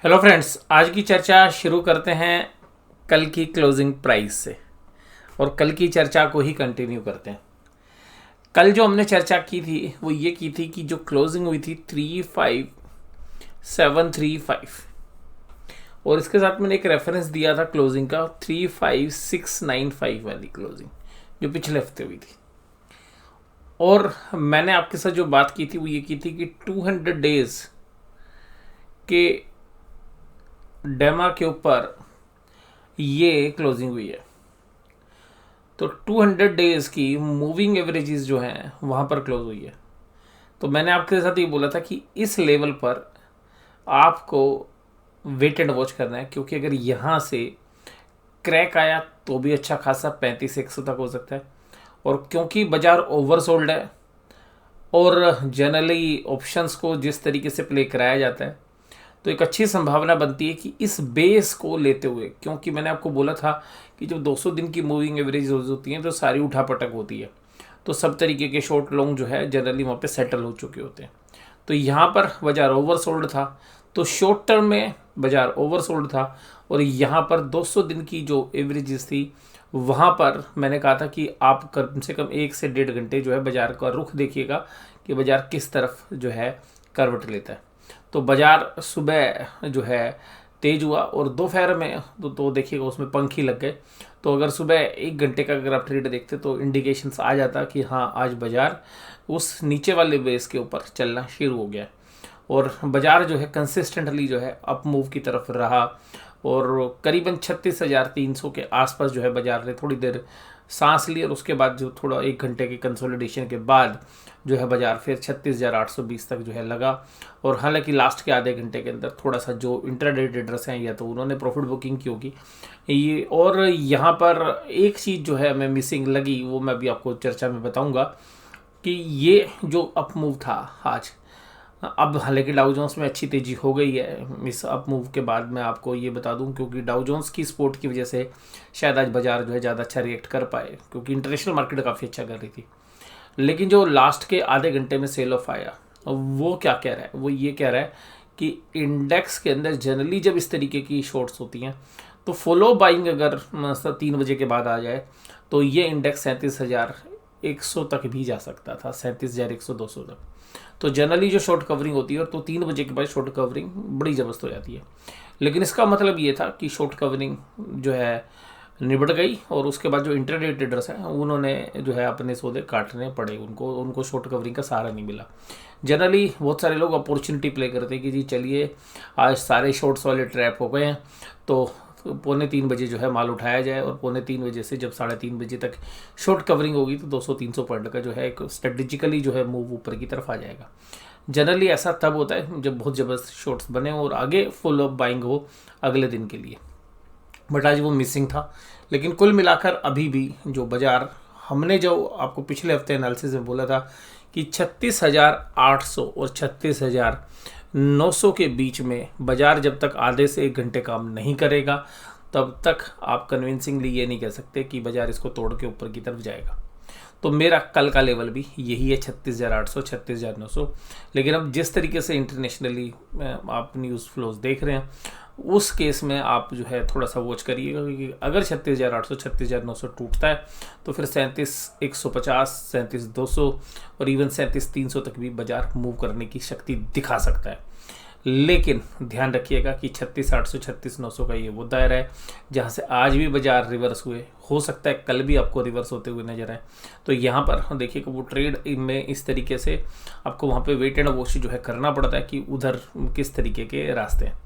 Hello friends, आज की चर्चा शुरू करते हैं कल की क्लोजिंग प्राइस से और कल की चर्चा को ही कंटिन्यू करते हैं। कल जो हमने चर्चा की थी वो ये की थी कि जो क्लोजिंग हुई थी 35735 और इसके साथ मैंने एक रेफरेंस दिया था क्लोजिंग का 35695 वाली क्लोजिंग जो पिछले हफ्ते हुई थी। और मैंने आपके साथ जो बात की थी वो ये की थी कि 200 डेज के डेमा के ऊपर ये क्लोजिंग हुई है। तो 200 डेज की मूविंग एवरेजेस जो हैं वहाँ पर क्लोज हुई है। तो मैंने आपके साथ ये बोला था कि इस लेवल पर आपको वेट एंड वॉच करना है, क्योंकि अगर यहाँ से क्रैक आया तो भी अच्छा खासा 3500 तक हो सकता है। और क्योंकि बाजार ओवरसोल्ड है और जनरली ऑप्शंस को जिस तरीके से प्ले कराया जाता है, तो एक अच्छी संभावना बनती है कि इस बेस को लेते हुए, क्योंकि मैंने आपको बोला था कि जब 200 दिन की मूविंग एवरेज होती हैं तो सारी उठापटक होती है, तो सब तरीके के शॉर्ट लॉन्ग जो है जनरली वहाँ पे सेटल हो चुके होते हैं। तो यहाँ पर बाजार ओवरसोल्ड था, तो शॉर्ट टर्म में बाजार ओवरसोल्ड था और यहाँ पर 200 दिन की जो एवरेजेस थी वहाँ पर मैंने कहा था कि आप कम से कम 1 से 1.5 घंटे जो है बाजार का रुख देखिएगा कि बाजार किस तरफ जो है करवट लेता है। तो बाजार सुबह जो है तेज हुआ और दोपहर में तो देखिएगा उसमें पंखी लग गए। तो अगर सुबह 1 घंटे का अगर आप ट्रेड देखते तो इंडिकेशंस आ जाता कि हाँ, आज बाजार उस नीचे वाले बेस के ऊपर चलना शुरू हो गया और बाजार जो है कंसिस्टेंटली जो है अप मूव की तरफ रहा और करीबन 36,300 के आसपास जो है बाजार ने थोड़ी देर सांस ली और उसके बाद जो थोड़ा 1 घंटे के कंसोलिडेशन के बाद जो है बाजार फिर 36,820 तक जो है लगा। और हालांकि लास्ट के आधे घंटे के अंदर थोड़ा सा जो इंट्राडे ट्रेडर्स हैं या तो उन्होंने प्रॉफिट बुकिंग की होगी ये। और यहाँ पर एक चीज़ जो है हमें मिसिंग लगी वो मैं अभी आपको चर्चा में बताऊंगा कि ये जो अप मूव था आज, अब हालांकि डाउ जोन्स में अच्छी तेज़ी हो गई है इस अप मूव के बाद, मैं आपको ये बता दूं, क्योंकि डाउ जोन्स की सपोर्ट की वजह से शायद आज बाजार जो है ज़्यादा अच्छा रिएक्ट कर पाए, क्योंकि इंटरनेशनल मार्केट काफ़ी अच्छा कर रही थी। लेकिन जो लास्ट के आधे घंटे में सेल ऑफ आया वो क्या कह रहा है, वो ये कह रहा है कि इंडेक्स के अंदर जनरली जब इस तरीके की शॉर्ट्स होती हैं तो फॉलो बाइंग अगर 3 बजे के बाद आ जाए तो ये इंडेक्स 37,100 तक भी जा सकता था, 37,100 200 तक। तो जनरली जो शॉर्ट कवरिंग होती है तो 3 बजे के बाद शॉर्ट कवरिंग बड़ी ज़बरदस्त हो जाती है। लेकिन इसका मतलब ये था कि शॉर्ट कवरिंग जो है निबट गई और उसके बाद जो इंटरडे ट्रेडर्स हैं उन्होंने जो है अपने सौदे काटने पड़े, उनको शॉर्ट कवरिंग का सहारा नहीं मिला। जनरली बहुत सारे लोग अपॉर्चुनिटी प्ले करते हैं कि जी चलिए आज सारे शॉर्ट्स वाले ट्रैप हो गए हैं तो 2:45 जो है माल उठाया जाए और 2:45 से जब 3:30 तक शॉर्ट कवरिंग होगी तो 200-300 पॉइंट का जो है एक स्ट्रेटेजिकली जो है मूव ऊपर की तरफ आ जाएगा। जनरली ऐसा तब होता है जब बहुत ज़बरदस्त शॉर्ट्स बने और आगे फुल ऑफ बाइंग हो अगले दिन के लिए, बट आज वो मिसिंग था। लेकिन कुल मिलाकर अभी भी जो बाजार, हमने जो आपको पिछले हफ्ते एनालिसिस में बोला था कि 36,800 और 36,900 के बीच में बाजार जब तक आधे से 1 घंटे काम नहीं करेगा तब तक आप कन्विंसिंगली ये नहीं कह सकते कि बाजार इसको तोड़ के ऊपर की तरफ जाएगा। तो मेरा कल का लेवल भी यही है 36,800 36,900। लेकिन अब जिस तरीके से इंटरनेशनली आप न्यूज़ फ्लोज देख रहे हैं उस केस में आप जो है थोड़ा सा वॉच करिएगा, क्योंकि अगर 36,800 36,900 टूटता है तो फिर 37,150 37,200 और इवन 37,300 तक भी बाजार मूव करने की शक्ति दिखा सकता है। लेकिन ध्यान रखिएगा कि 36,800 36,900 का ये वो दायरा है जहाँ से आज भी बाजार रिवर्स हुए, हो सकता है कल भी आपको रिवर्स होते हुए नजर आए। तो यहाँ पर देखिएगा वो ट्रेड में इस तरीके से आपको वहाँ पे वेट एंड वॉच जो है करना पड़ता है कि उधर किस तरीके के रास्ते हैं।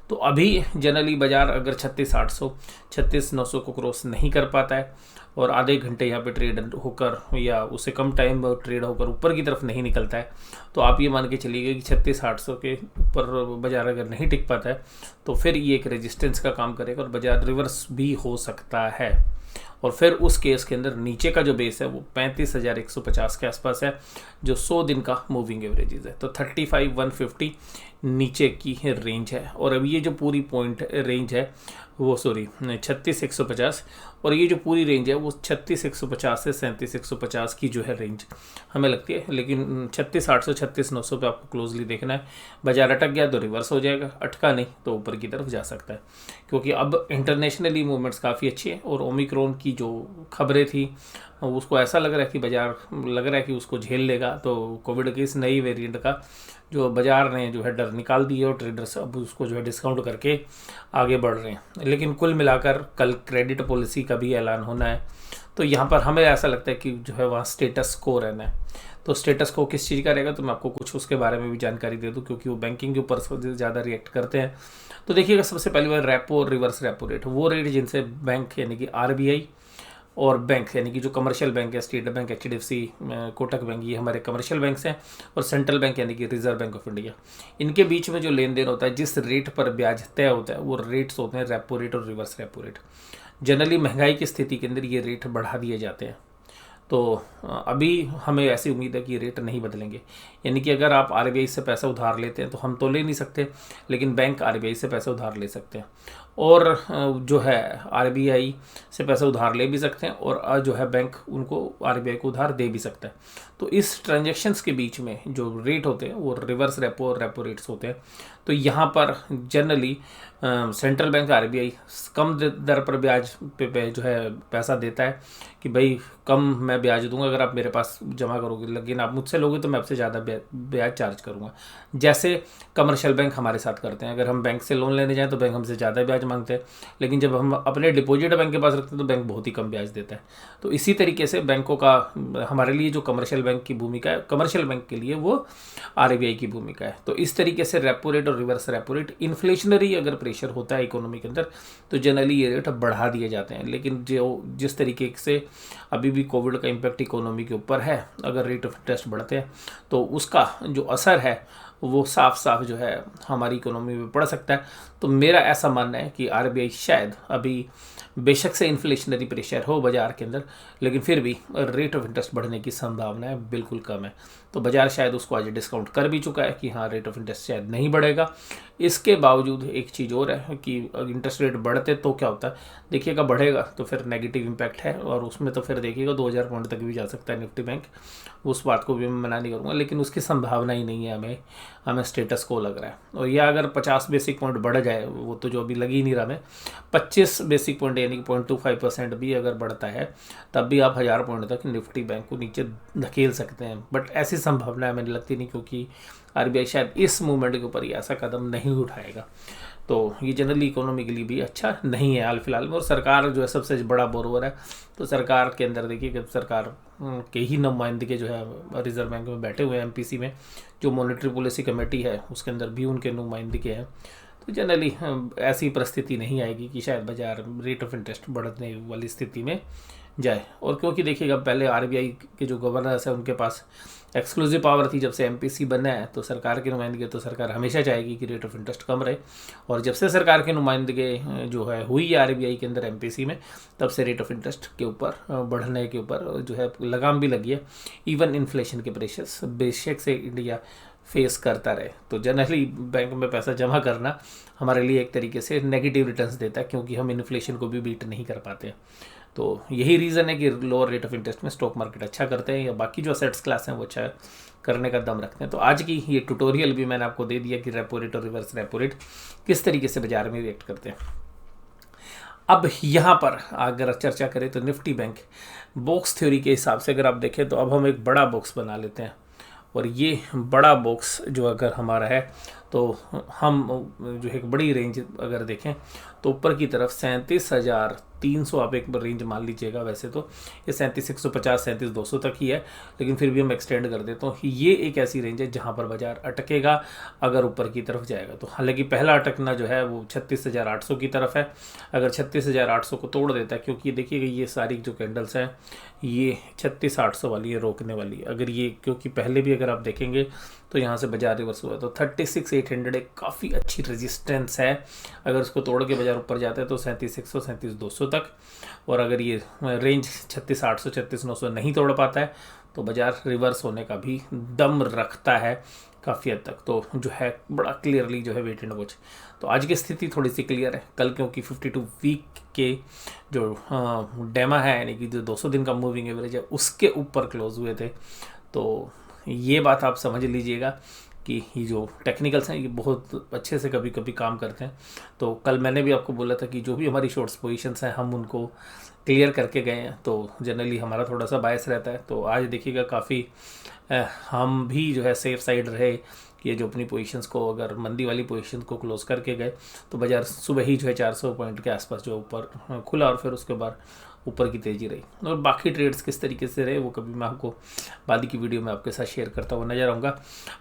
तो अभी जनरली बाजार अगर 36,800 36,900 को क्रॉस नहीं कर पाता है और आधे घंटे यहाँ पे ट्रेड होकर या उससे कम टाइम ट्रेड होकर ऊपर की तरफ नहीं निकलता है तो आप ये मान के चलिए कि 36,800 के ऊपर बाजार अगर नहीं टिक पाता है तो फिर ये एक रेजिस्टेंस का काम करेगा और बाजार रिवर्स भी हो सकता है। और फिर उस केस के अंदर नीचे का जो बेस है वो 35,150 के आसपास है, जो 100 दिन का मूविंग एवरेजेस है। तो 35,150 नीचे की रेंज है। और अब ये जो पूरी पॉइंट रेंज है वो 36,150, और ये जो पूरी रेंज है वो 36,150 से 37,150 की जो है रेंज हमें लगती है। लेकिन 36,800 36,900 पे आपको क्लोजली देखना है। बाजार अटक गया तो रिवर्स हो जाएगा, अटका नहीं तो ऊपर की तरफ जा सकता है, क्योंकि अब इंटरनेशनली मूवमेंट्स काफ़ी अच्छी है। और ओमिक्रॉन की जो खबरें थी उसको ऐसा लग रहा है कि बाजार लग रहा है कि उसको झेल लेगा। तो कोविड के इस नई वेरिएंट का जो बाजार ने जो है डर निकाल दी है, और ट्रेडर्स अब उसको जो है डिस्काउंट करके आगे बढ़ रहे हैं। लेकिन कुल मिलाकर कल क्रेडिट पॉलिसी का भी ऐलान होना है, तो यहाँ पर हमें ऐसा लगता है कि जो है वहाँ स्टेटस को रहना है। तो स्टेटस को किस चीज़ का रहेगा, तो मैं आपको कुछ उसके बारे में भी जानकारी दे दूँ, क्योंकि वो बैंकिंग के ऊपर ज़्यादा रिएक्ट करते हैं। तो देखिएगा, सबसे पहली बार रेपो और रिवर्स रेपो रेट, वो रेट जिनसे बैंक यानी कि आरबीआई और बैंक यानी कि जो कमर्शियल बैंक है, state bank, HDFC, Kotak bank, ये हमारे कमर्शियल बैंक्स हैं, और सेंट्रल बैंक यानी कि रिजर्व बैंक ऑफ इंडिया, इनके बीच में जो लेन देन होता है, जिस रेट पर ब्याज तय होता है, वो रेट्स होते हैं रेपो रेट और रिवर्स रेपो रेट। जनरली महंगाई की स्थिति के अंदर ये रेट बढ़ा दिए जाते हैं। तो अभी हमें ऐसी उम्मीद है कि ये रेट नहीं बदलेंगे। यानी कि अगर आप आरबीआई से पैसा उधार लेते हैं तो हम तो ले नहीं सकते, लेकिन बैंक आरबीआई से पैसा उधार ले सकते हैं, और जो है आरबीआई से पैसा उधार ले भी सकते हैं, और जो है बैंक उनको आरबीआई को उधार दे भी सकता है। तो इस ट्रांजैक्शंस के बीच में जो रेट होते हैं वो रिवर्स रेपो और रेपो रेट्स होते हैं। तो यहाँ पर जनरली सेंट्रल बैंक आरबीआई कम दर पर ब्याज पे जो है पैसा देता है कि भाई कम मैं ब्याज दूंगा अगर आप मेरे पास जमा करोगे, लेकिन आप मुझसे लोगे तो मैं आपसे ज़्यादा ब्याज चार्ज करूंगा। जैसे कमर्शियल बैंक हमारे साथ करते हैं, अगर हम बैंक से लोन लेने जाएं तो बैंक हमसे ज़्यादा ब्याज मांगते हैं, लेकिन जब हम अपने डिपॉजिट बैंक के पास रखते हैं तो बैंक बहुत ही कम ब्याज देता है। तो इसी तरीके से बैंकों का हमारे लिए जो कमर्शियल बैंक की भूमिका है, कमर्शियल बैंक के लिए वो आरबीआई की भूमिका है। तो इस तरीके से रेपो रेट और रिवर्स रेपो रेट, इन्फ्लेशनरी अगर प्रेशर होता है इकोनॉमी के अंदर तो जनरली ये रेट बढ़ा दिए जाते हैं। लेकिन जो जिस तरीके से अभी भी कोविड का इम्पैक्ट इकोनॉमी के ऊपर है, अगर रेट ऑफ इंटरेस्ट बढ़ते हैं तो उसका जो असर है वो साफ साफ जो है हमारी इकोनॉमी में पड़ सकता है। तो मेरा ऐसा मानना है कि आरबीआई शायद अभी बेशक से इन्फ्लेशनरी प्रेशर हो बाजार के अंदर, लेकिन फिर भी रेट ऑफ इंटरेस्ट बढ़ने की संभावना है बिल्कुल कम है। तो बाजार शायद उसको आज डिस्काउंट कर भी चुका है कि हाँ रेट ऑफ इंटरेस्ट शायद नहीं बढ़ेगा। इसके बावजूद एक चीज़ और है कि इंटरेस्ट रेट बढ़ते तो क्या होता है, देखिएगा बढ़ेगा तो फिर नेगेटिव इम्पैक्ट है, और उसमें तो फिर देखिएगा 2000 पॉइंट तक भी जा सकता है निफ्टी बैंक। उस बात को भी मैं मना नहीं करूँगा, लेकिन उसकी संभावना ही नहीं है, हमें स्टेटस को लग रहा है। और यह अगर 50 बेसिक पॉइंट बढ़ जाए, वो तो जो अभी लग ही नहीं रहा हमें, 25 बेसिक पॉइंट यानी कि 0.25% भी अगर बढ़ता है तब भी आप 1000 पॉइंट तक निफ्टी बैंक को नीचे धकेल सकते हैं। बट ऐसी संभावना हमें लगती नहीं, क्योंकि आरबीआई शायद इस मूवमेंट के ऊपर ही ऐसा कदम नहीं उठाएगा। तो ये जनरली इकोनॉमी के लिए भी अच्छा नहीं है हाल फिलहाल में। और सरकार जो है सबसे बड़ा बोरोवर है, तो सरकार के अंदर देखिए कि सरकार के ही नुमाइंदे जो है रिजर्व बैंक में बैठे हुए हैं, एमपीसी में जो मॉनेटरी पॉलिसी कमेटी है उसके अंदर भी उनके नुमाइंदे हैं। तो जनरली ऐसी परिस्थिति नहीं आएगी कि शायद बाजार रेट ऑफ इंटरेस्ट बढ़ने वाली स्थिति में जाए। और क्योंकि देखिएगा पहले आरबीआई के जो गवर्नर्स है उनके पास एक्सक्लूसिव पावर थी, जब से एमपीसी बना है तो सरकार के नुमाइंदगी, तो सरकार हमेशा चाहेगी कि रेट ऑफ इंटरेस्ट कम रहे। और जब से सरकार के नुमाइंदगी जो है हुई आरबीआई के अंदर एमपीसी में, तब से रेट ऑफ इंटरेस्ट के ऊपर बढ़ने के ऊपर जो है लगाम भी लगी है। इवन इन्फ्लेशन के प्रेशर्स बेशक से इंडिया फेस करता रहे, तो जनरली बैंक में पैसा जमा करना हमारे लिए एक तरीके से नेगेटिव रिटर्न्स देता है, क्योंकि हम इन्फ्लेशन को भी बीट नहीं कर पाते। तो यही रीज़न है कि लोअर रेट ऑफ इंटरेस्ट में स्टॉक मार्केट अच्छा करते हैं, या बाकी जो असेट्स क्लास हैं वो अच्छा करने का दम रखते हैं। तो आज की ये ट्यूटोरियल भी मैंने आपको दे दिया कि रेपो रेट और रिवर्स रेपो रेट किस तरीके से बाजार में रिएक्ट करते हैं। अब यहाँ पर अगर चर्चा करें तो निफ्टी बैंक बॉक्स थ्योरी के हिसाब से अगर आप देखें तो अब हम एक बड़ा बॉक्स बना लेते हैं, और ये बड़ा बॉक्स जो अगर हमारा है तो हम जो एक बड़ी रेंज अगर देखें तो ऊपर की तरफ 37,300 आप एक रेंज मान लीजिएगा। वैसे तो ये 37,150 37,200 तक ही है, लेकिन फिर भी हम एक्सटेंड कर देते हैं। ये एक ऐसी रेंज है जहां पर बाजार अटकेगा अगर ऊपर की तरफ जाएगा तो। हालांकि पहला अटकना जो है वो 36,800 की तरफ है। अगर 36,800 को तोड़ देता है, क्योंकि देखिएगा ये सारी जो कैंडल्स हैं ये 36,800 वाली है रोकने वाली। अगर ये, क्योंकि पहले भी अगर आप देखेंगे तो यहाँ से बाजार रिवर्स हुआ। तो 36,800 एक काफ़ी अच्छी रेजिस्टेंस है। अगर उसको तोड़ के बाजार ऊपर जाता है तो 37,100 37,200 तक। और अगर ये रेंज 36,800 36,900 नहीं तोड़ पाता है तो बाजार रिवर्स होने का भी दम रखता है काफ़ी हद तक। तो जो है बड़ा क्लियरली जो है वेट एंड वॉच। तो आज की स्थिति थोड़ी सी क्लियर है। कल क्योंकि 52 वीक के जो डेमा है यानी कि जो 200 दिन का मूविंग एवरेज है उसके ऊपर क्लोज हुए थे। तो ये बात आप समझ लीजिएगा कि ये जो टेक्निकल्स हैं ये बहुत अच्छे से कभी कभी काम करते हैं। तो कल मैंने भी आपको बोला था कि जो भी हमारी शॉर्ट्स पोजीशंस हैं हम उनको क्लियर करके गए हैं, तो जनरली हमारा थोड़ा सा बायस रहता है। तो आज देखिएगा काफ़ी हम भी जो है सेफ साइड रहे कि ये जो अपनी पोजीशंस को अगर मंदी वाली पोजीशंस को क्लोज करके गए तो बाजार सुबह ही जो है 400 पॉइंट के आसपास जो ऊपर खुला और फिर उसके बाद ऊपर की तेज़ी रही। और बाकी ट्रेड्स किस तरीके से रहे वो कभी मैं आपको बाद की वीडियो में आपके साथ शेयर करता हुआ नजर आऊँगा।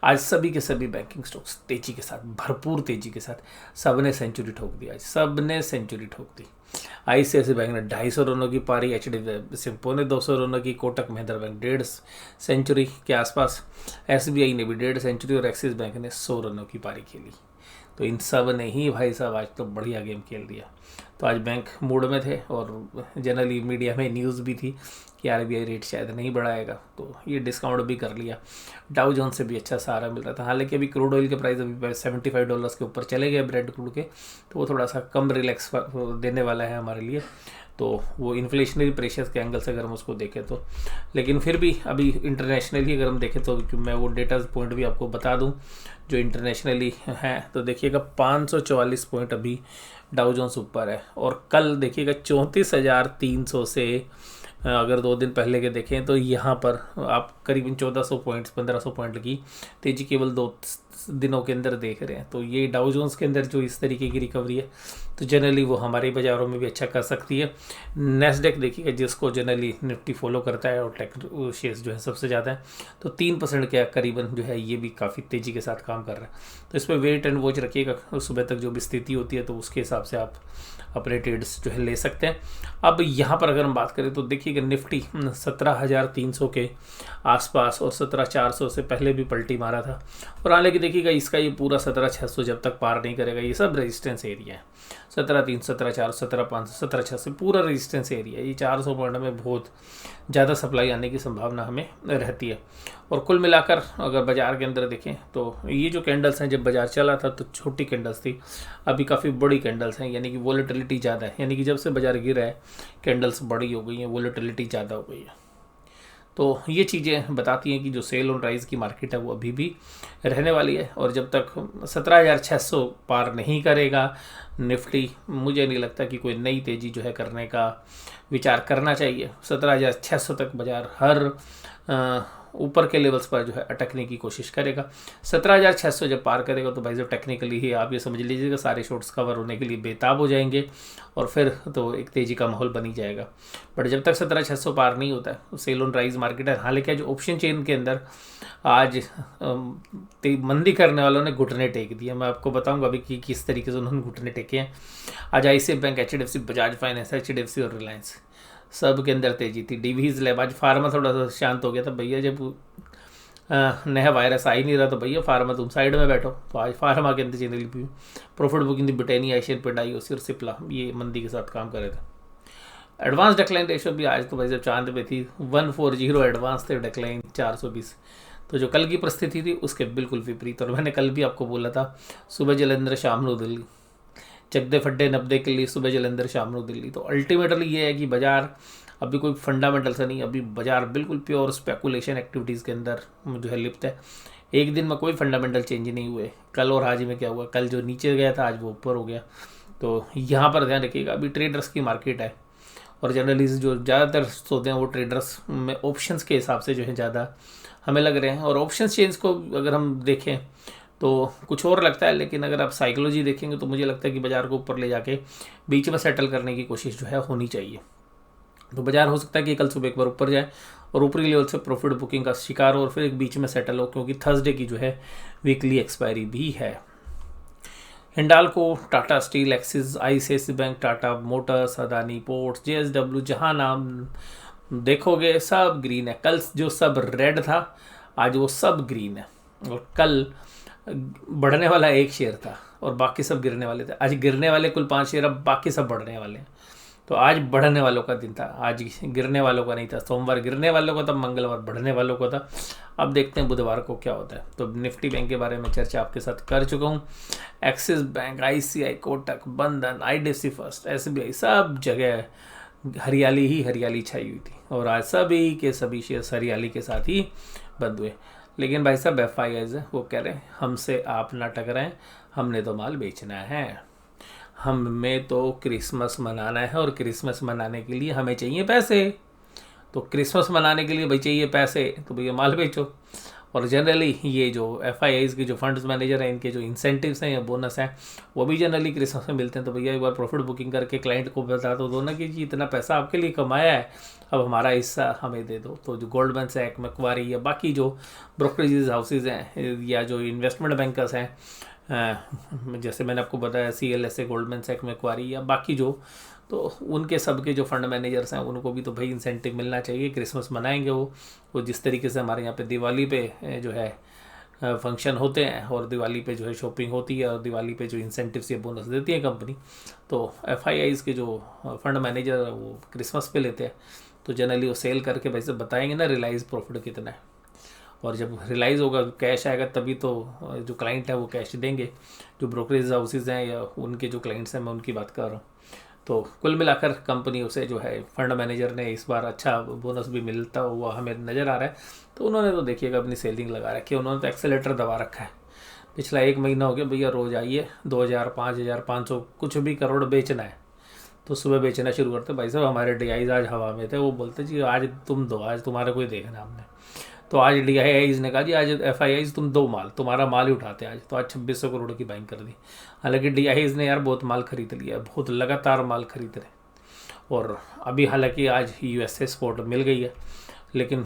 आज सभी के सभी बैंकिंग स्टॉक्स तेज़ी के साथ, भरपूर तेज़ी के साथ सब ने सेंचुरी ठोक दी। आज सब ने सेंचुरी ठोक दी। ICICI बैंक ने 250 रनों की पारी, HDFC 250 रनों की, कोटक महिंद्रा बैंक 1.5 सेंचुरी के आसपास, SBI ने भी 1.5 सेंचुरी और एक्सिस बैंक ने 100 रनों की पारी खेली। तो इन सब ने ही भाई साहब आज तो बढ़िया गेम खेल दिया। तो आज बैंक मूड में थे और जनरली मीडिया में न्यूज़ भी थी कि RBI रेट शायद नहीं बढ़ाएगा, तो ये डिस्काउंट भी कर लिया। डाउ जोन्स से भी अच्छा सहारा मिल रहा था। हालांकि अभी क्रूड ऑयल के प्राइस अभी $75 के ऊपर चले गए ब्रेड क्रूड के, तो वो थोड़ा सा कम रिलैक्स देने वाला है हमारे लिए। तो वो इन्फ्लेशनरी प्रेशर्स के एंगल से अगर हम उसको देखें तो, लेकिन फिर भी अभी इंटरनेशनली अगर हम देखें तो मैं वो डेटा पॉइंट भी आपको बता दूं जो इंटरनेशनली हैं। तो देखिएगा 544 पॉइंट अभी डाउ जोन्स ऊपर है। और कल देखिएगा 34,300 से अगर 2 दिन पहले के देखें तो यहाँ पर आप करीबन 1400 पॉइंट्स 1500 पॉइंट की तेज़ी केवल 2 दिनों के अंदर देख रहे हैं। तो ये डाउ जोन्स के अंदर जो इस तरीके की रिकवरी है तो जनरली वो हमारे बाज़ारों में भी अच्छा कर सकती है। नेस्डेक देखिएगा जिसको जनरली निफ्टी फॉलो करता है और टेक शेयर्स जो है सबसे ज़्यादा है, तो 3% के करीबन जो है ये भी काफ़ी तेज़ी के साथ काम कर रहा है। तो इस पर वेट एंड वॉच रखिएगा। सुबह तक जो भी स्थिति होती है तो उसके हिसाब से आप अपने ट्रेड्स जो है ले सकते हैं। अब यहाँ पर अगर हम बात करें तो देखिएगा निफ्टी 17,300 के आसपास और 17,400 से पहले भी पलटी मारा था। और हालांकि देखिएगा इसका ये पूरा 17,600 जब तक पार नहीं करेगा, ये सब रेजिस्टेंस एरिया है। 17,300 17,400 17,500 17,600 पूरा रेजिस्टेंस एरिया है। ये 400 पॉइंट में बहुत ज़्यादा सप्लाई आने की संभावना हमें रहती है। और कुल मिलाकर अगर बाज़ार के अंदर देखें तो ये जो कैंडल्स हैं जब बाज़ार चला था तो छोटी कैंडल्स थी, अभी काफ़ी बड़ी कैंडल्स हैं, यानी कि वोलेटिलिटी ज़्यादा है। यानी कि जब से बाज़ार गिरा है कैंडल्स बड़ी हो गई हैं, वोलेटिलिटी ज़्यादा हो गई है। तो ये चीज़ें बताती हैं कि जो सेल ऑन राइज की मार्केट है वो अभी भी रहने वाली है। और जब तक 17,600 पार नहीं करेगा निफ्टी, मुझे नहीं लगता कि कोई नई तेज़ी जो है करने का विचार करना चाहिए। 17,600 तक बाजार हर ऊपर के लेवल्स पर जो है अटकने की कोशिश करेगा। 17,600 जब पार करेगा तो भाई जो टेक्निकली ही आप ये समझ लीजिएगा सारे शॉर्ट्स कवर होने के लिए बेताब हो जाएंगे और फिर तो एक तेज़ी का माहौल बन ही जाएगा। बट जब तक 17,600 पार नहीं होता है तो सेल ऑन राइज मार्केट है। हालांकि जो ऑप्शन चेन के अंदर आज मंदी करने वालों ने घुटने टेक दिए। मैं आपको बताऊंगा अभी कि किस तरीके से उन्होंने घुटने टेके हैं। आज ICICI bank, HDFC, Bajaj finance, HDFC और रिलायंस सब के अंदर तेजी थी। डिवीज लैब, आज फार्मा थोड़ा सा शांत हो गया था। भैया जब नया वायरस आ ही नहीं रहा तो भैया फार्मा तुम साइड में बैठो। तो आज फार्मा के अंदर जनरली भी प्रॉफिट बुकिंग थी। ब्रिटानिया, एशियन पेंट, IOC और सिप्ला ये मंदी के साथ काम कर रहे थे। एडवांस डिक्लाइन रेशियो भी आज तो भाई जब चांद पे थी 140 एडवांस थे, डिक्लाइन 420। तो जो कल की परिस्थिति थी उसके बिल्कुल विपरीत। और मैंने कल भी आपको बोला था सुबह जलंधर शाम नो दिल्ली, चकदे फड्डे 90 के लिए सुबह जलंधर शाम नो दिल्ली। तो अल्टीमेटली ये है कि बाजार अभी कोई फंडामेंटल सा नहीं, अभी बाजार बिल्कुल प्योर स्पेकुलेशन एक्टिविटीज़ के अंदर जो है लिप्त है। एक दिन में कोई फंडामेंटल चेंज नहीं हुए। कल और आज में क्या हुआ, कल जो नीचे गया था आज वो ऊपर हो गया। तो यहाँ पर ध्यान रखिएगा अभी ट्रेडर्स की मार्केट है और जर्नलिस्ट जो ज़्यादातर सोते हैं वो ट्रेडर्स में ऑप्शंस के हिसाब से जो है ज़्यादा हमें लग रहे हैं। और ऑप्शन चेंज को अगर हम देखें तो कुछ और लगता है, लेकिन अगर आप साइकोलॉजी देखेंगे तो मुझे लगता है कि बाजार को ऊपर ले जाके बीच में सेटल करने की कोशिश जो है होनी चाहिए। तो बाजार हो सकता है कि कल सुबह एक बार ऊपर जाए और ऊपरी लेवल से प्रॉफिट बुकिंग का शिकार हो और फिर एक बीच में सेटल हो, क्योंकि थर्सडे की जो है वीकली एक्सपायरी भी है। Hindalco, Tata steel, axis, ICICI bank, Tata Motors, Adani ports, JSW, जहाँ नाम देखोगे सब ग्रीन है। कल जो सब रेड था आज वो सब ग्रीन है। और कल बढ़ने वाला एक शेयर था और बाकी सब गिरने वाले थे। आज गिरने वाले कुल 5 शेयर, अब बाकी सब बढ़ने वाले हैं। तो आज बढ़ने वालों का दिन था, आज गिरने वालों का नहीं था। सोमवार गिरने वालों का था, मंगलवार बढ़ने वालों का था। अब देखते हैं बुधवार को क्या होता है। तो निफ्टी बैंक के बारे में चर्चा आपके साथ कर चुका हूँ। एक्सिस बैंक, ICI, कोटक, बंधन, IDFC फर्स्ट, SBI, सब जगह हरियाली ही हरियाली छाई हुई थी और आज सभी के सभी शेयर्स हरियाली के साथ ही बंद हुए। लेकिन भाई साहब FIIs है, वो कह रहे हैं हमसे आप ना टकराएं, हमने तो माल बेचना है, हमें तो क्रिसमस मनाना है और क्रिसमस मनाने के लिए हमें चाहिए पैसे। तो क्रिसमस मनाने के लिए भाई चाहिए पैसे, तो भैया माल बेचो। और जनरली ये जो FIIs के जो फंड्स मैनेजर हैं, इनके जो इंसेंटिव्स हैं या बोनस हैं, वो भी जनरली क्रिसमस में मिलते हैं। तो भैया एक बार प्रॉफिट बुकिंग करके क्लाइंट को बता तो दो ना कि जी इतना पैसा आपके लिए कमाया है, अब हमारा हिस्सा हमें दे दो। तो जो गोल्डमैन सैक, मैक्वारी या बाकी जो ब्रोकरेज हाउसेज हैं या जो इन्वेस्टमेंट बैंकर्स हैं, जैसे मैंने आपको बताया CLSA, गोल्डमैन सैक, मैक्वारी या बाकी जो, तो उनके सबके जो फंड मैनेजर्स हैं उनको भी तो भाई इंसेंटिव मिलना चाहिए। क्रिसमस मनाएंगे वो जिस तरीके से हमारे यहाँ पे दिवाली पे जो है फंक्शन होते हैं और दिवाली पे जो है शॉपिंग होती है और दिवाली पे जो इंसेंटिव्स या बोनस देती है कंपनी, तो FIIs के जो फंड मैनेजर वो क्रिसमस पे लेते हैं। तो जनरली वो सेल करके वैसे बताएंगे ना रियलाइज प्रॉफिट कितना है, और जब रियलाइज़ होगा कैश आएगा तभी तो जो क्लाइंट है वो कैश देंगे। जो ब्रोकरेज हाउसेज हैं या उनके जो क्लाइंट्स हैं, मैं उनकी बात कर रहा हूँ। तो कुल मिलाकर कंपनी उसे जो है फंड मैनेजर ने इस बार अच्छा बोनस भी मिलता हुआ हमें नज़र आ रहा है। तो उन्होंने तो देखिएगा अपनी सेलिंग लगा रखी है, उन्होंने तो एक्सेलेटर दबा रखा है। पिछला 1 महीना हो गया भैया, रोज़ आइए 2000, 5000, 500 कुछ भी करोड़ बेचना है तो सुबह बेचना शुरू करते। भाई साहब हमारे DIs आज हवा में थे, वो बोलते जी आज तुम दो, आज तुम्हारा कोई देखना हमने। तो आज DIs ने कहा जी आज FIIs तुम दो माल, तुम्हारा माल ही उठाते हैं आज। तो आज 2600 करोड़ की बाइंग कर दी। हालांकि DIs ने यार बहुत माल खरीद लिया, बहुत लगातार माल खरीद रहे। और अभी हालांकि आज USA सपोर्ट मिल गई है, लेकिन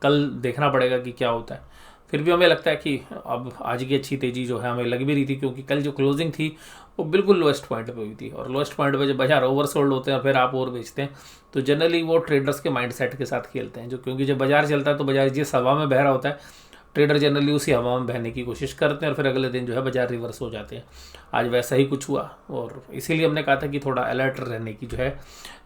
कल देखना पड़ेगा कि क्या होता है। फिर भी हमें लगता है कि अब आज की अच्छी तेज़ी जो है हमें लग भी रही थी, क्योंकि कल जो क्लोजिंग थी वो बिल्कुल लोएस्ट पॉइंट पे हुई थी। और लोएस्ट पॉइंट पे जब बाजार ओवरसोल्ड होते हैं फिर आप और बेचते हैं, तो जनरली वो ट्रेडर्स के माइंडसेट के साथ खेलते हैं। जो क्योंकि जब बाजार चलता है तो बाजार जिस हवा में बह रहा होता है, ट्रेडर जनरली उसी हवा में बहने की कोशिश करते हैं और फिर अगले दिन जो है बाजार रिवर्स हो जाते हैं। आज वैसा ही कुछ हुआ और इसीलिए हमने कहा था कि थोड़ा अलर्ट रहने की जो है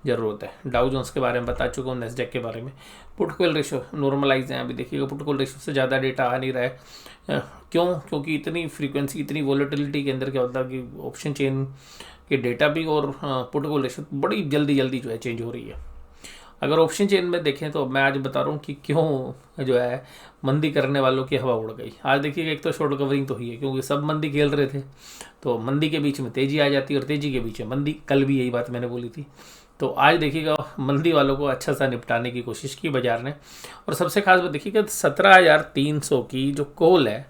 ज़रूरत है। डाउ जोन्स के बारे में बता चुका हूँ, नेस्डैक के बारे में। पुट कॉल रेशो नॉर्मलाइज है, अभी देखिएगा पुट कॉल रेशो से ज़्यादा डेटा आ नहीं रहा है। क्यों? क्योंकि इतनी फ्रीक्वेंसी, इतनी वॉलेटिलिटी के अंदर क्या होता है कि ऑप्शन चेन के डेटा भी और पुट कॉल रेशो बड़ी जल्दी जो है चेंज हो रही है। अगर ऑप्शन चेन में देखें तो मैं आज बता रहा हूँ कि क्यों जो है मंदी करने वालों की हवा उड़ गई। आज देखिएगा एक तो शॉर्ट कवरिंग तो हुई है, क्योंकि सब मंदी खेल रहे थे, तो मंदी के बीच में तेज़ी आ जाती है और तेज़ी के बीच में मंदी। कल भी यही बात मैंने बोली थी। तो आज देखिएगा मंदी वालों को अच्छा सा निपटाने की कोशिश की बाजार ने। और सबसे खास बात देखिएगा 17,300 की जो कॉल है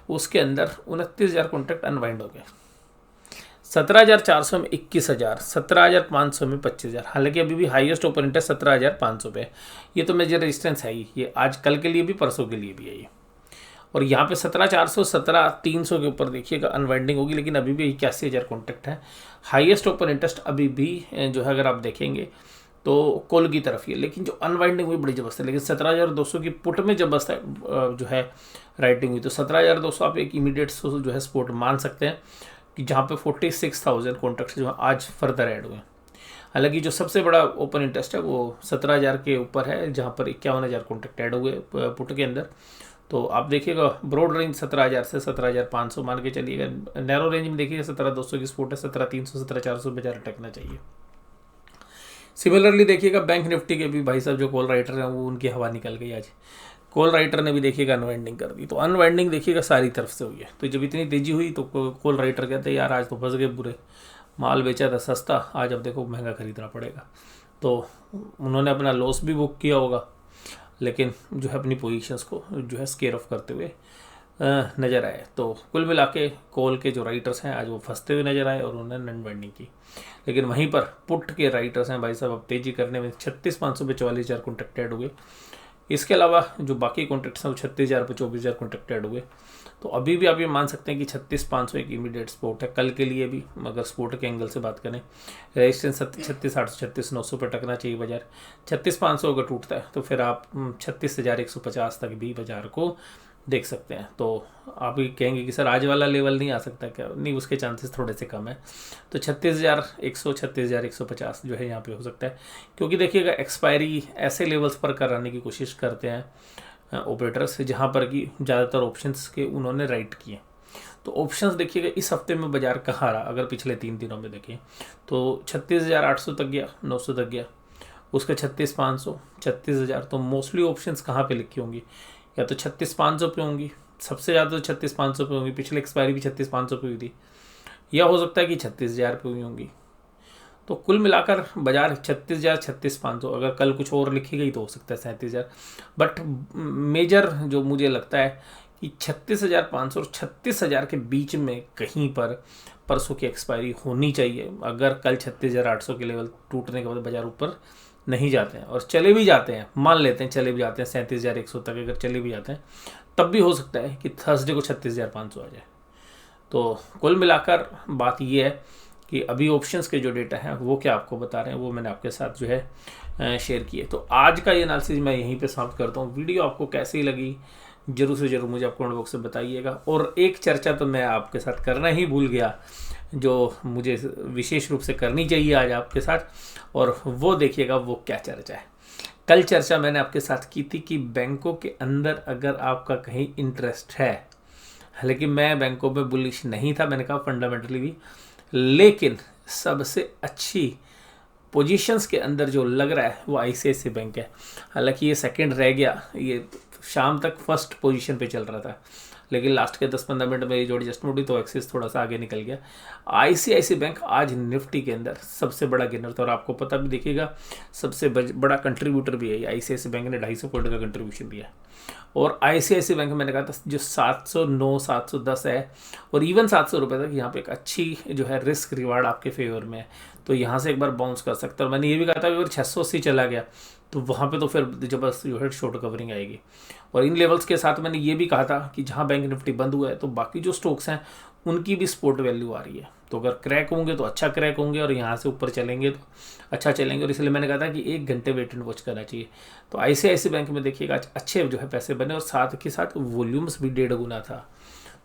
उसके अंदर 29,000 कॉन्ट्रैक्ट अनवाइंड हो गए। 17,400 में 21,000, 17,500 में 25,000। हालांकि अभी भी हाईएस्ट ओपन इंटरेस्ट 17,500 पे। ये तो मेजर रेजिस्टेंस है ही, ये आज कल के लिए भी परसों के लिए भी है ये। और यहाँ पे 17,400, 17,300 के ऊपर देखिएगा अनवाइंडिंग होगी, लेकिन अभी भी 81,000 कॉन्ट्रैक्ट है। हाईएस्ट ओपन इंटरेस्ट अभी भी जो है अगर आप देखेंगे तो कॉल की तरफ ही है, लेकिन जो अनवाइंडिंग हुई बड़ी जबरदस्त है। लेकिन 17,200 की पुट में जबरदस्त जो है राइटिंग हुई, तो 17,200 आप एक इमीडिएट जो है सपोर्ट मान सकते हैं कि जहाँ पे 46,000 कॉन्ट्रैक्ट्स जो आज फर्दर ऐड हुए। हालांकि जो सबसे बड़ा ओपन इंटरेस्ट है वो 17,000 के ऊपर है, जहाँ पर 51,000 कॉन्ट्रैक्ट ऐड हुए पुट के अंदर। तो आप देखिएगा ब्रॉड रेंज 17,000 से 17,500 मान के चलिएगा। नैरो रेंज में देखिएगा 17,200 की सपोर्ट है, 17,300, 17,400 बाजार अटकना चाहिए। सिमिलरली देखिएगा बैंक निफ्टी के भी भाई साहब जो कॉल राइटर हैं वो उनकी हवा निकल गई आज। कॉल राइटर ने भी देखिएगा अनवाइंडिंग कर दी। तो अनवाइंडिंग देखिएगा सारी तरफ से हुई है। तो जब इतनी तेजी हुई तो कॉल राइटर कहते हैं यार आज तो फंस गए बुरे, माल बेचा था सस्ता, आज अब देखो महंगा खरीदना पड़ेगा। तो उन्होंने अपना लॉस भी बुक किया होगा, लेकिन जो है अपनी पोजीशंस को जो है स्केयर ऑफ करते हुए नज़र आए। तो कुल मिला के कॉल के जो राइटर्स हैं आज वो फंसते हुए नजर आए और उन्होंने अनवाइंडिंग की। लेकिन वहीं पर पुट के राइटर्स हैं भाई साहब अब तेज़ी करने में 36,500 पे 44,000 कॉन्ट्रैक्ट ऐड हुए। इसके अलावा जो बाकी कॉन्ट्रैक्ट्स हैं वो 36,000 पे 24,000 कॉन्ट्रैक्ट ऐड हुए। तो अभी भी आप ये मान सकते हैं कि 36,500 एक इमीडिएट सपोर्ट है कल के लिए भी। अगर सपोर्ट के एंगल से बात करें, रेजिस्टेंस 36,800, 36,900 पर टकना चाहिए बाजार। 36,500 अगर टूटता है तो फिर आप 36,150 तक भी बाजार को देख सकते हैं। तो आप ये कहेंगे कि सर आज वाला लेवल नहीं आ सकता क्या? नहीं, उसके चांसेस थोड़े से कम है। तो 36,100 36,150 जो है यहाँ पे हो सकता है, क्योंकि देखिएगा एक्सपायरी ऐसे लेवल्स पर कराने की कोशिश करते हैं ऑपरेटर्स जहाँ पर कि ज़्यादातर ऑप्शंस के उन्होंने राइट किए। तो ऑप्शंस देखिएगा इस हफ्ते में बाजार कहाँ रहा, अगर पिछले 3 दिनों में देखें तो 36,800 तक गया, 900 तक गया, उसके 36,500, 36,000। तो मोस्टली ऑप्शंस कहाँ पे लिखी होंगी? या तो 36,500 पे होंगी, सबसे ज़्यादा तो 36,500 पे होंगी, पिछले एक्सपायरी भी 36,500 पे हुई थी, या हो सकता है कि 36,000 पे हुई होंगी। तो कुल मिलाकर बाजार 36,000 36,500, अगर कल कुछ और लिखी गई तो हो सकता है 37,000। बट मेजर जो मुझे लगता है कि 36,500 और 36,000 के बीच में कहीं पर परसों की एक्सपायरी होनी चाहिए। अगर कल 36,800 के लेवल टूटने के बाद बाजार ऊपर नहीं जाते हैं और चले भी जाते हैं, मान लेते हैं चले भी जाते हैं 37,100 तक अगर चले भी जाते हैं, तब भी हो सकता है कि थर्सडे को 36,500 आ जाए। तो कुल मिलाकर बात ये है कि अभी ऑप्शंस के जो डेटा हैं वो क्या आपको बता रहे हैं, वो मैंने आपके साथ जो है शेयर किए। तो आज का ये एनालिसिस मैं यहीं पे समाप्त करता हूँ। वीडियो आपको कैसी लगी जरूर से जरूर मुझे आप कमेंट बॉक्स में बताइएगा। और एक चर्चा तो मैं आपके साथ करना ही भूल गया, जो मुझे विशेष रूप से करनी चाहिए आज आपके साथ, और वो देखिएगा वो क्या चर्चा है। कल चर्चा मैंने आपके साथ की थी कि बैंकों के अंदर अगर आपका कहीं इंटरेस्ट है, हालांकि मैं बैंकों में बुलिश नहीं था, मैंने कहा फंडामेंटली भी, लेकिन सबसे अच्छी पोजीशंस के अंदर जो लग रहा है वो आईसीआईसीआई बैंक है। हालांकि ये सेकंड रह गया, ये शाम तक फर्स्ट पोजीशन पे चल रहा था, लेकिन लास्ट के 10-15 मिनट में ये जो एडजस्टमेंट हुई तो एक्सिस थोड़ा सा आगे निकल गया। आईसीआईसीआई बैंक आज निफ्टी के अंदर सबसे बड़ा गेनर था, और आपको पता भी देखिएगा सबसे बड़ा कंट्रीब्यूटर भी है। आईसीआईसीआई बैंक ने 250 पॉइंट का कंट्रीब्यूशन दिया। और आईसीआईसीआई बैंक मैंने कहा था जो 709 710 है और इवन 700 रुपये तक यहाँ पे एक अच्छी जो है रिस्क रिवार्ड आपके फेवर में है, तो यहाँ से एक बार बाउंस कर सकता है। और मैंने ये भी कहा था कि अगर 680 चला गया तो वहाँ पे तो फिर जबरदस्त जो है शॉर्ट कवरिंग आएगी। और इन लेवल्स के साथ मैंने ये भी कहा था कि जहाँ बैंक निफ्टी बंद हुआ है तो बाकी जो स्टॉक्स हैं उनकी भी सपोर्ट वैल्यू आ रही है, तो अगर क्रैक होंगे तो अच्छा क्रैक होंगे और यहाँ से ऊपर चलेंगे तो अच्छा चलेंगे। और इसलिए मैंने कहा था कि 1 घंटे वेट एंड वॉच करना चाहिए। तो आईसीआईसीआई बैंक में देखिएगा अच्छे जो है पैसे बने, और साथ के साथ वॉल्यूम्स भी 1.5 गुना था,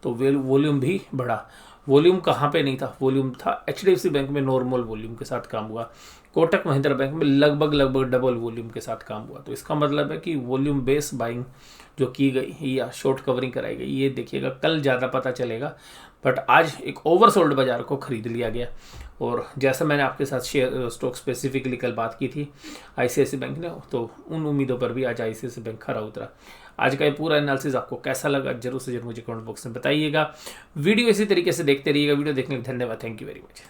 तो वॉल्यूम भी बढ़ा। वॉल्यूम कहाँ पे नहीं था? वॉल्यूम था एचडीएफसी बैंक में नॉर्मल वॉल्यूम के साथ काम हुआ, कोटक महिंद्रा बैंक में लगभग डबल वॉल्यूम के साथ काम हुआ। तो इसका मतलब है कि वॉल्यूम बेस बाइंग जो की गई या शॉर्ट कवरिंग कराई गई, ये देखिएगा कल ज़्यादा पता चलेगा। बट आज एक ओवरसोल्ड बाजार को खरीद लिया गया, और जैसा मैंने आपके साथ शेयर स्टॉक स्पेसिफिकली कल बात की थी आईसीआईसीआई बैंक ने, तो उन उम्मीदों पर भी आज आईसीआईसीआई बैंक खरा उतरा। आज का ये पूरा एनालिसिस आपको कैसा लगा जरूर से जरूर मुझे कमेंट बॉक्स में बताइएगा। वीडियो इसी तरीके से देखते रहिएगा। वीडियो देखने के लिए धन्यवाद। Thank you very much.